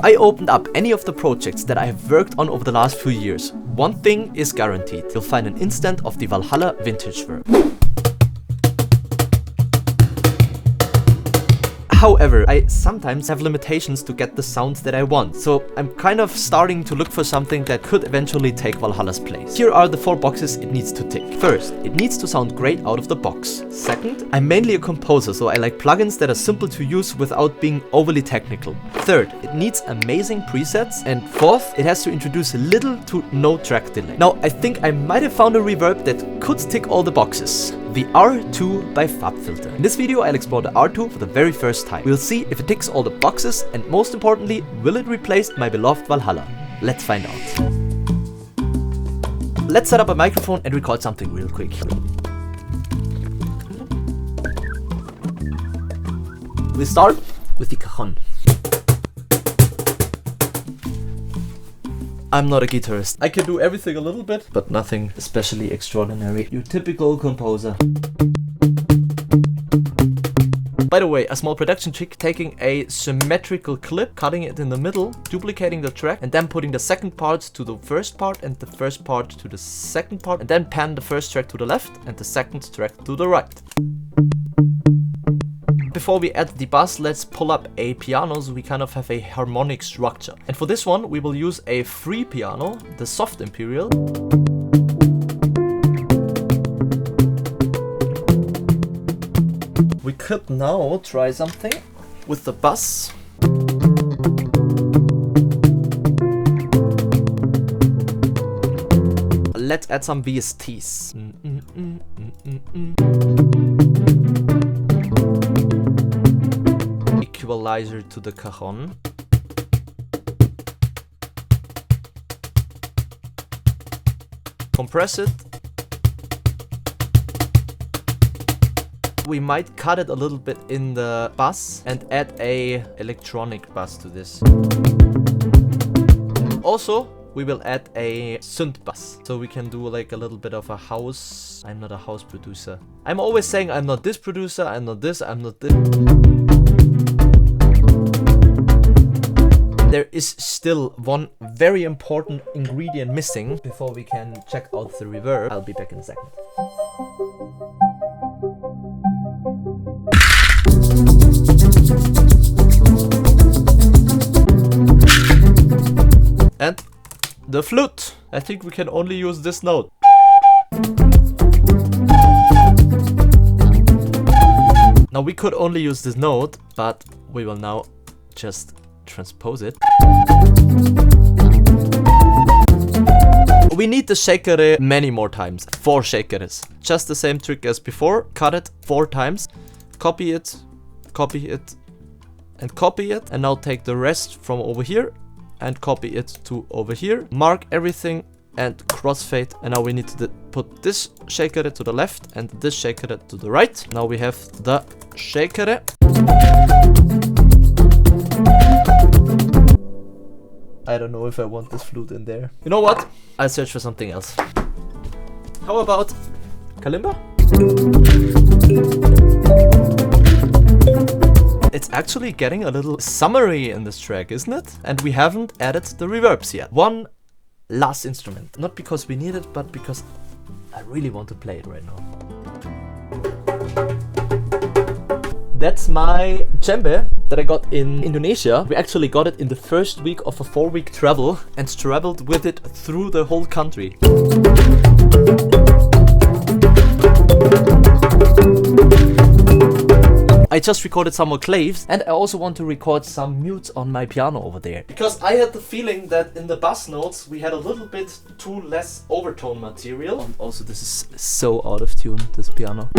I opened up any of the projects that I have worked on over the last few years, one thing is guaranteed. You'll find an instant of the Valhalla vintage verb. However, I sometimes have limitations to get the sounds that I want, so I'm kind of starting to look for something that could eventually take Valhalla's place. Here are the 4 boxes it needs to tick. First, it needs to sound great out of the box. Second, I'm mainly a composer, so I like plugins that are simple to use without being overly technical. Third, it needs amazing presets. And fourth, it has to introduce little to no track delay. Now, I think I might have found a reverb that could tick all the boxes. The R2 by Fabfilter. In this video, I'll explore the R2 for the very first time. We'll see if it ticks all the boxes, and most importantly, will it replace my beloved Valhalla? Let's find out. Let's set up a microphone and record something real quick. We start with the cajon. I'm not a guitarist. I can do everything a little bit, but nothing especially extraordinary. Your typical composer. By the way, a small production trick, taking a symmetrical clip, cutting it in the middle, duplicating the track, and then putting the second part to the first part and the first part to the second part, and then pan the first track to the left and the second track to the right. Before we add the bass, let's pull up a piano so we kind of have a harmonic structure. And for this one, we will use a free piano, the Soft Imperial. We could now try something with the bass. Let's add some VSTs. Equalizer to the cajon. Compress it. We might cut it a little bit in the bass and add a electronic bass to this. Also, we will add a synth bass, so we can do like a little bit of a house. I'm not a house producer. I'm always saying I'm not this producer, I'm not this, I'm not this. There is still one very important ingredient missing before we can check out the reverb. I'll be back in a second. And the flute. I think we can only use this note. Now we could only use this note, but we will now just transpose it. We need the shakere many more times. 4 shakeres. Just the same trick as before. Cut it 4 times. Copy it, and copy it. And now take the rest from over here and copy it to over here. Mark everything and crossfade. And now we need to put this shakere to the left and this shakere to the right. Now we have the shakere. I don't know if I want this flute in there. You know what? I'll search for something else. How about kalimba? It's actually getting a little summery in this track, isn't it? And we haven't added the reverbs yet. One last instrument. Not because we need it, but because I really want to play it right now. That's my djembe that I got in Indonesia. We actually got it in the first week of a 4-week travel and traveled with it through the whole country. I just recorded some more claves, and I also want to record some mutes on my piano over there. Because I had the feeling that in the bass notes we had a little bit too less overtone material. And also this is so out of tune, this piano.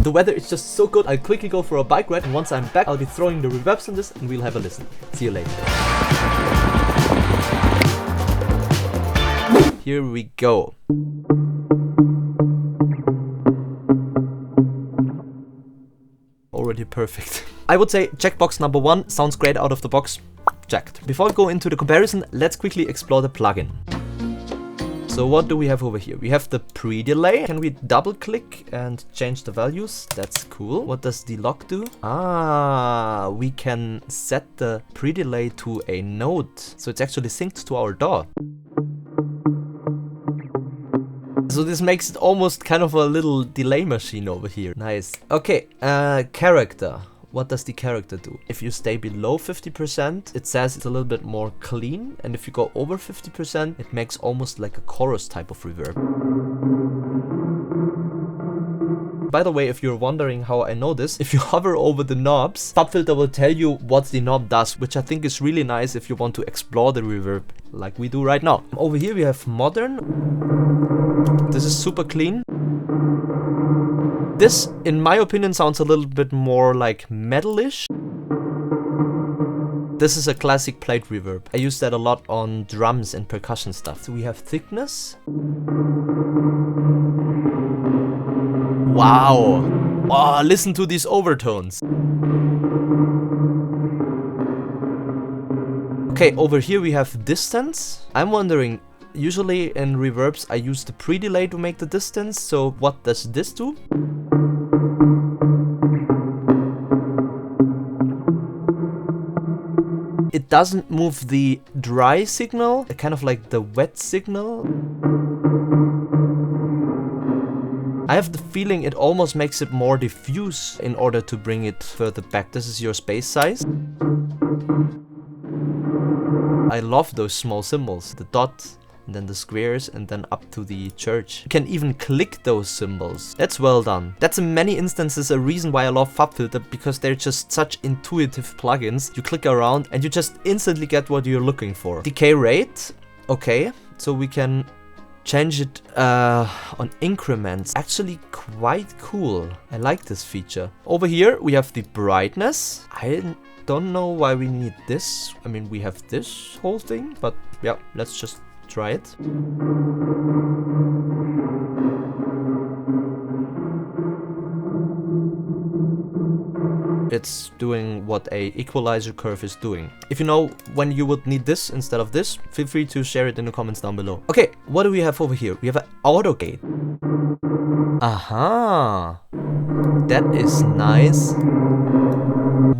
The weather is just so good, I'll quickly go for a bike ride, and once I'm back I'll be throwing the reverbs on this and we'll have a listen. See you later. Here we go. Already perfect. I would say checkbox number 1 sounds great out of the box. Checked. Before we go into the comparison, let's quickly explore the plugin. So what do we have over here? We have the pre-delay. Can we double click and change the values? That's cool. What does the lock do? Ah, we can set the pre-delay to a node. So it's actually synced to our DAW. So this makes it almost kind of a little delay machine over here. Nice. Okay, character. What does the character do? If you stay below 50%, it says it's a little bit more clean. And if you go over 50%, it makes almost like a chorus type of reverb. By the way, if you're wondering how I know this, if you hover over the knobs, Fabfilter will tell you what the knob does, which I think is really nice if you want to explore the reverb like we do right now. Over here we have modern. This is super clean. This, in my opinion, sounds a little bit more like metalish. This is a classic plate reverb. I use that a lot on drums and percussion stuff. So we have thickness. Wow! Oh, listen to these overtones. Okay, over here we have distance. I'm wondering, usually in reverbs I use the pre-delay to make the distance, so what does this do? It doesn't move the dry signal, kind of like the wet signal. I have the feeling it almost makes it more diffuse in order to bring it further back. This is your space size. I love those small symbols, the dot, and then the squares, and then up to the church. You can even click those symbols. That's well done. That's in many instances a reason why I love Fabfilter, because they're just such intuitive plugins. You click around and you just instantly get what you're looking for. Decay rate, okay, so we can change it on increments. Actually quite cool. I like this feature. Over here we have the brightness. I don't know why we need this. I mean, we have this whole thing, but yeah, let's just try it. It's doing what a equalizer curve is doing. If you know when you would need this instead of this, feel free to share it in the comments down below. Okay, what do we have over here? We have an auto gate. Aha! That is nice.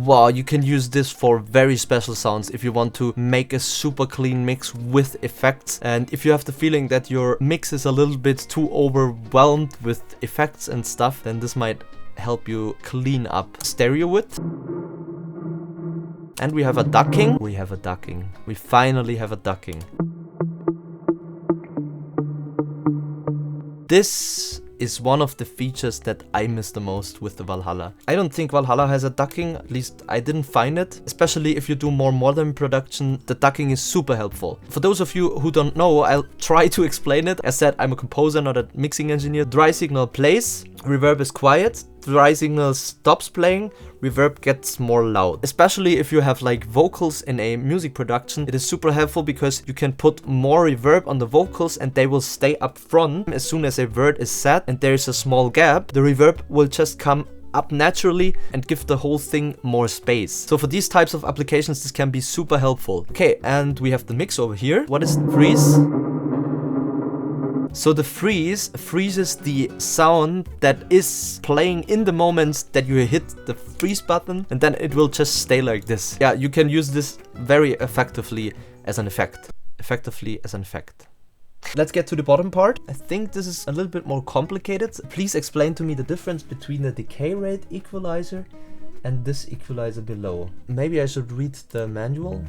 Wow, you can use this for very special sounds if you want to make a super clean mix with effects. And if you have the feeling that your mix is a little bit too overwhelmed with effects and stuff, then this might help you clean up. Stereo width. And we have a ducking. We have a ducking. We finally have a ducking. This is one of the features that I miss the most with the Valhalla. I don't think Valhalla has a ducking, at least I didn't find it. Especially if you do more modern production, the ducking is super helpful. For those of you who don't know, I'll try to explain it. As said, I'm a composer, not a mixing engineer. Dry signal plays, reverb is quiet. Dry signal stops playing, reverb gets more loud. Especially if you have like vocals in a music production, it is super helpful because you can put more reverb on the vocals and they will stay up front. As soon as a word is said and there is a small gap, the reverb will just come up naturally and give the whole thing more space. So for these types of applications, this can be super helpful. Okay, and we have the mix over here. What is freeze? So the freeze freezes the sound that is playing in the moments that you hit the freeze button, and then it will just stay like this. Yeah, you can use this very effectively as an effect. Let's get to the bottom part. I think this is a little bit more complicated. Please explain to me the difference between the decay rate equalizer and this equalizer below. Maybe I should read the manual.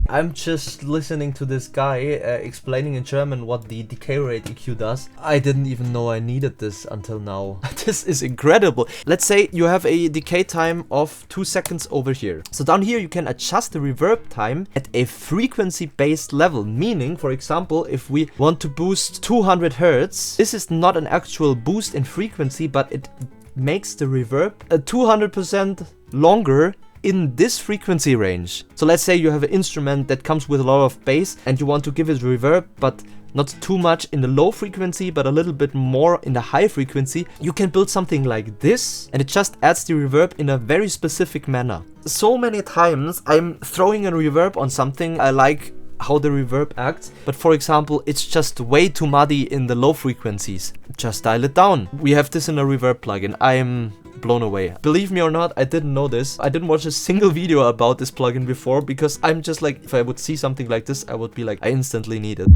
I'm just listening to this guy explaining in German what the decay rate EQ does. I didn't even know I needed this until now. This is incredible. Let's say you have a decay time of 2 seconds over here. So down here you can adjust the reverb time at a frequency-based level. Meaning, for example, if we want to boost 200 Hertz, this is not an actual boost in frequency, but it makes the reverb 200% longer in this frequency range. So let's say you have an instrument that comes with a lot of bass and you want to give it reverb, but not too much in the low frequency, but a little bit more in the high frequency. You can build something like this and it just adds the reverb in a very specific manner. So many times I'm throwing a reverb on something I like how the reverb acts. But for example, it's just way too muddy in the low frequencies. Just dial it down. We have this in a reverb plugin. I'm blown away. Believe me or not, I didn't know this. I didn't watch a single video about this plugin before, because I'm just like, if I would see something like this, I would be like, I instantly need it.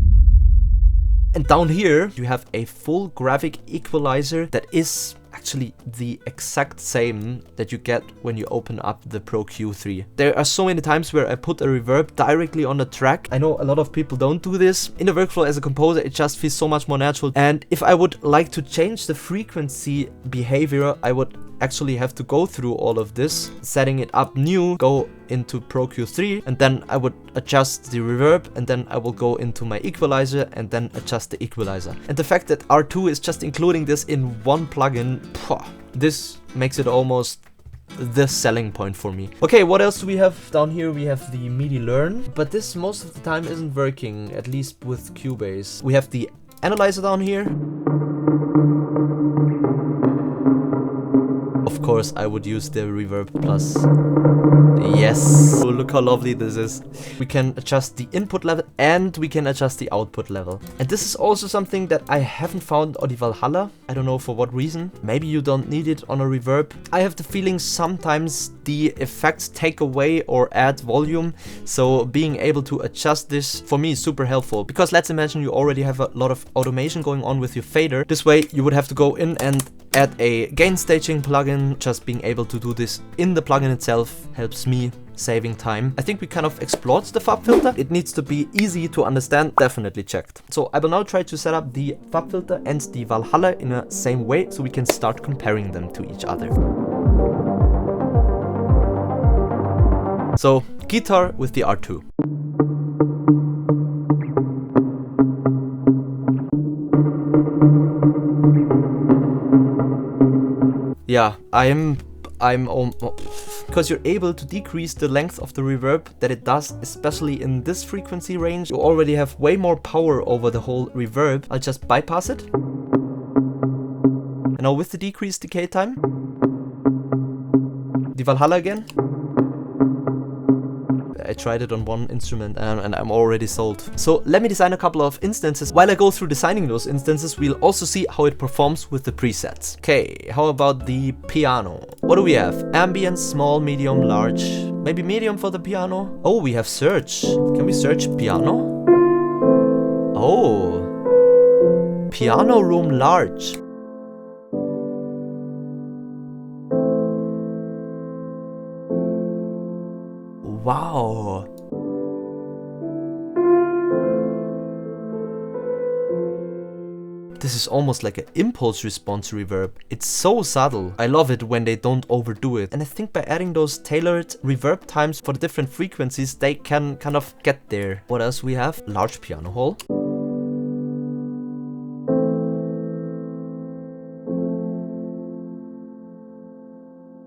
And down here, you have a full graphic equalizer that is actually the exact same that you get when you open up the Pro Q3. There are so many times where I put a reverb directly on the track. I know a lot of people don't do this. In the workflow as a composer, it just feels so much more natural. And if I would like to change the frequency behavior, I would actually have to go through all of this, setting it up new, go into Pro Q3, and then I would adjust the reverb, and then I will go into my equalizer and then adjust the equalizer. And the fact that R2 is just including this in one plugin, this makes it almost the selling point for me. Okay, what else do we have down here? We have the MIDI learn, but this most of the time isn't working, at least with Cubase. We have the analyzer down here. Of course, I would use the reverb plus. Yes, oh, look how lovely this is. We can adjust the input level and we can adjust the output level. And this is also something that I haven't found on the Valhalla. I don't know for what reason. Maybe you don't need it on a reverb. I have the feeling sometimes the effects take away or add volume. So being able to adjust this for me is super helpful. Because let's imagine you already have a lot of automation going on with your fader. This way you would have to go in and add a gain staging plugin. Just being able to do this in the plugin itself helps me saving time. I think we kind of explored the Fabfilter. It needs to be easy to understand, definitely checked. So I will now try to set up the Fabfilter and the Valhalla in a same way so we can start comparing them to each other. So guitar with the R2. Yeah, because you're able to decrease the length of the reverb that it does, especially in this frequency range. You already have way more power over the whole reverb. I'll just bypass it. And now with the decreased decay time, the Valhalla again. I tried it on one instrument and I'm already sold. So let me design a couple of instances. While I go through designing those instances, we'll also see how it performs with the presets. Okay, how about the piano? What do we have? Ambient, small, medium, large. Maybe medium for the piano? Oh, we have search. Can we search piano? Oh. Piano room large. Wow. This is almost like an impulse response reverb. It's so subtle. I love it when they don't overdo it. And I think by adding those tailored reverb times for the different frequencies, they can kind of get there. What else we have? Large piano hole.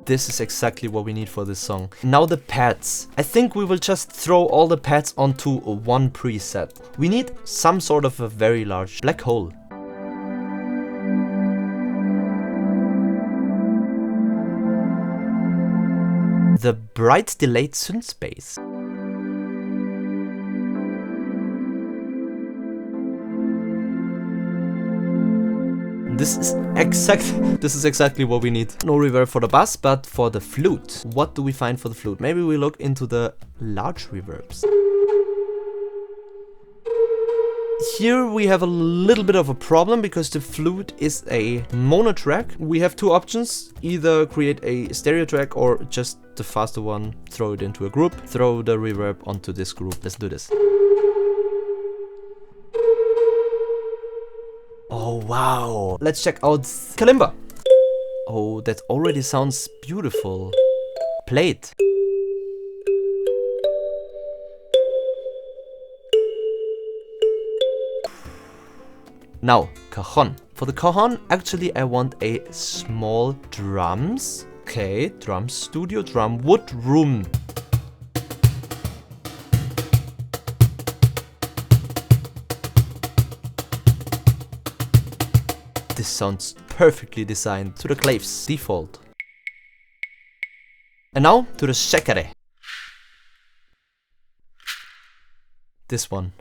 This is exactly what we need for this song. Now the pads. I think we will just throw all the pads onto one preset. We need some sort of a very large black hole. The bright delayed synth space. This is exactly what we need. No reverb for the bass, but for the flute. What do we find for the flute? Maybe we look into the large reverbs. Here we have a little bit of a problem because the flute is a mono track. We have two options, either create a stereo track or just the faster one, throw it into a group, throw the reverb onto this group. Let's do this. Oh wow, let's check out kalimba. Oh, that already sounds beautiful. Play it. Now, cajon. For the cajon, actually I want a small drums. Okay, drum studio, drum wood room. This sounds perfectly designed to the claves default. And now to the shakare. This one.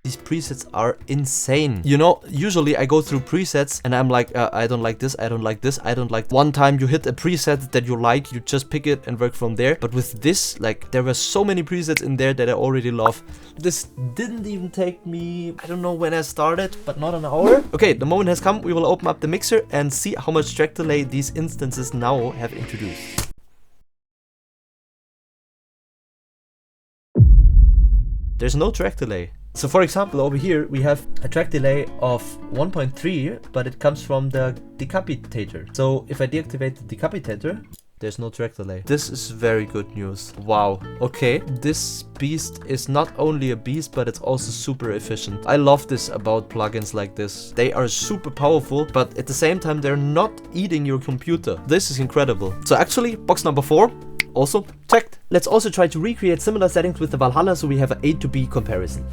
These presets are insane. You know, usually I go through presets and I'm like, I don't like this, I don't like this, I don't like. One time you hit a preset that you like, you just pick it and work from there. But with this, like, there were so many presets in there that I already love. This didn't even take me, I don't know when I started, but not an hour. Okay, the moment has come. We will open up the mixer and see how much track delay these instances now have introduced. There's no track delay. So for example, over here we have a track delay of 1.3, but it comes from the decapitator. So if I deactivate the decapitator, there's no track delay. This is very good news. Wow. Okay, this beast is not only a beast, but it's also super efficient. I love this about plugins like this. They are super powerful, but at the same time, they're not eating your computer. This is incredible. So actually, box number 4, also checked. Let's also try to recreate similar settings with the Valhalla so we have an A to B comparison.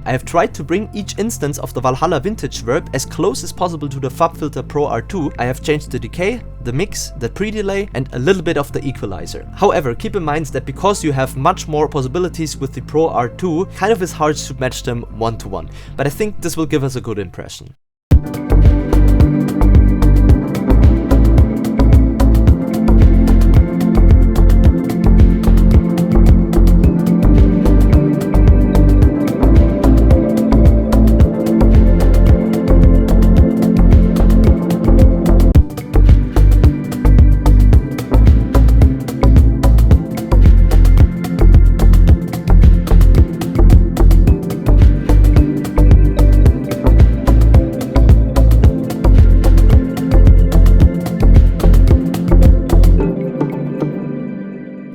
I have tried to bring each instance of the Valhalla vintage verb as close as possible to the Fabfilter Pro R2. I have changed the decay, the mix, the pre-delay and a little bit of the equalizer. However, keep in mind that because you have much more possibilities with the Pro R2, kind of is hard to match them one-to-one. But I think this will give us a good impression.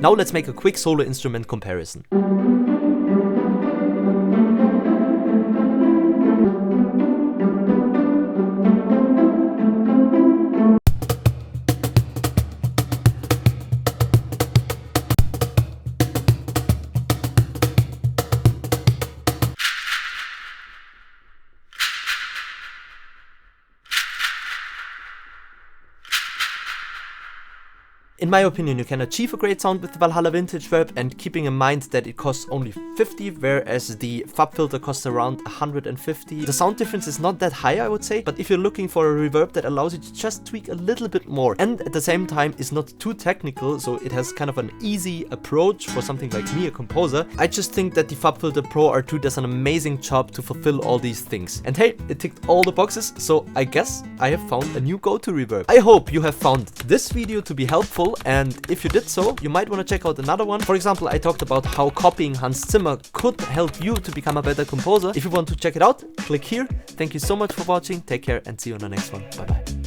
Now let's make a quick solo instrument comparison. In my opinion, you can achieve a great sound with the Valhalla Vintage Verb, and keeping in mind that it costs only 50, whereas the Fabfilter costs around 150. The sound difference is not that high, I would say, but if you're looking for a reverb that allows you to just tweak a little bit more, and at the same time is not too technical, so it has kind of an easy approach for something like me, a composer, I just think that the Fabfilter Pro R2 does an amazing job to fulfill all these things. And hey, it ticked all the boxes, so I guess I have found a new go-to reverb. I hope you have found this video to be helpful, and if you did so, you might want to check out another one. For example, I talked about how copying Hans Zimmer could help you to become a better composer. If you want to check it out, click here. Thank you so much for watching, take care and see you on the next one. Bye bye.